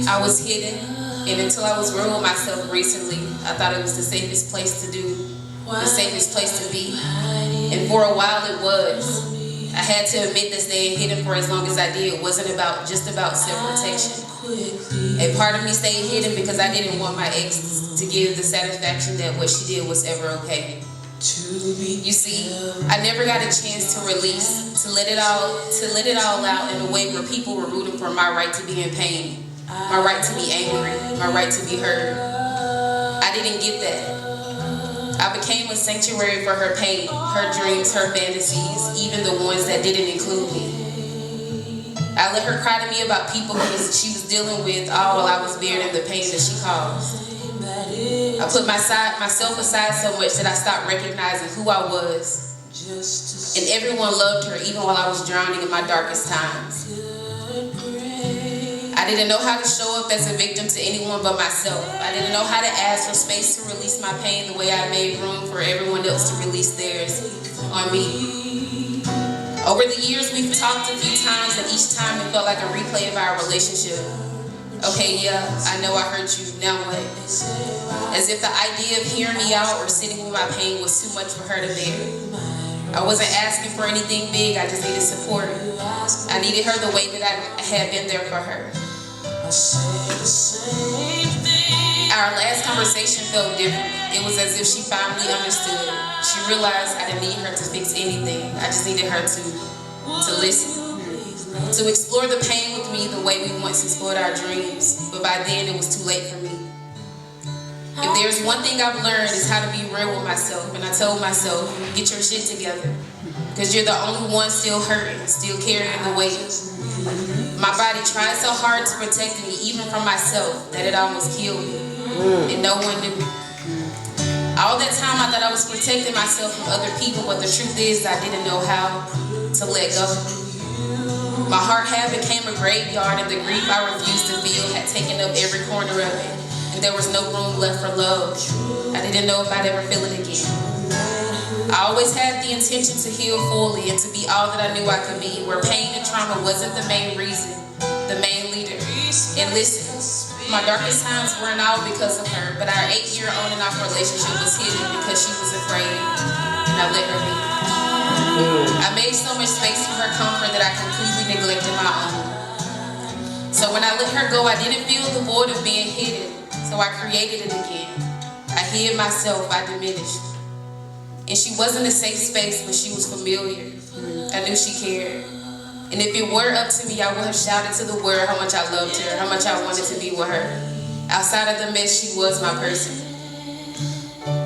I was hidden, and until I was real with myself recently, I thought it was the safest place to do, the safest place to be. And for a while it was. I had to admit that staying hidden for as long as I did wasn't just about self-protection. A part of me stayed hidden because I didn't want my ex to give the satisfaction that what she did was ever okay. You see, I never got a chance to release, to let it all out in a way where people were rooting for my right to be in pain, my right to be angry, my right to be heard. I didn't get that. I became a sanctuary for her pain, her dreams, her fantasies, even the ones that didn't include me. I let her cry to me about people who she was dealing with, all while I was buried in the pain that she caused. I put myself aside so much that I stopped recognizing who I was. And everyone loved her, even while I was drowning in my darkest times. I didn't know how to show up as a victim to anyone but myself. I didn't know how to ask for space to release my pain the way I made room for everyone else to release theirs on me. Over the years, we've talked a few times, and each time it felt like a replay of our relationship. Okay, yeah, I know I hurt you, now what? As if the idea of hearing me out or sitting with my pain was too much for her to bear. I wasn't asking for anything big, I just needed support. I needed her the way that I had been there for her. Our last conversation felt different. It was as if she finally understood. She realized I didn't need her to fix anything. I just needed her to listen. To explore the pain with me the way we once explored our dreams. But by then it was too late for me. If there's one thing I've learned is how to be real with myself. And I told myself, get your shit together. Because you're the only one still hurting, still carrying the weight. My body tried so hard to protect me, even from myself, that it almost killed me. And no one knew. All that time I thought I was protecting myself from other people, but the truth is I didn't know how to let go. My heart had became a graveyard, and the grief I refused to feel had taken up every corner of it. And there was no room left for love. I didn't know if I'd ever feel it again. I always had the intention to heal fully and to be all that I knew I could be, where pain and trauma wasn't the main reason, the main leader. And listen, my darkest times weren't all because of her, but our 8-year on and off relationship was hidden because she was afraid, and I let her be. I made so much space for her comfort that I completely neglected my own. So when I let her go, I didn't feel the void of being hidden, so I created it again. I hid myself, I diminished. And she wasn't a safe space, but she was familiar. I knew she cared. And if it were up to me, I would have shouted to the world how much I loved her, how much I wanted to be with her. Outside of the mess, she was my person.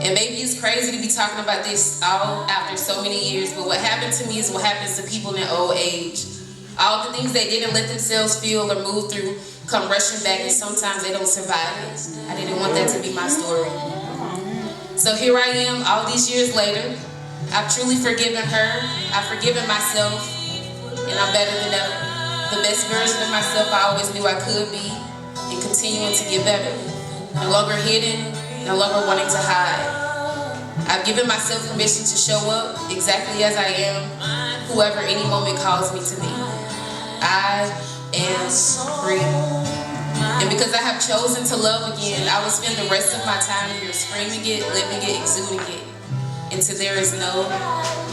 And maybe it's crazy to be talking about this all after so many years, but what happened to me is what happens to people in old age. All the things they didn't let themselves feel or move through come rushing back, and sometimes they don't survive it. I didn't want that to be my story. So here I am, all these years later. I've truly forgiven her, I've forgiven myself, and I'm better than ever. The best version of myself I always knew I could be, and continuing to get better. No longer hidden, no longer wanting to hide. I've given myself permission to show up exactly as I am, whoever any moment calls me to be. I am free. And because I have chosen to love again, I will spend the rest of my time here screaming it, living it, exuding it, until there is no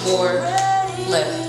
more left.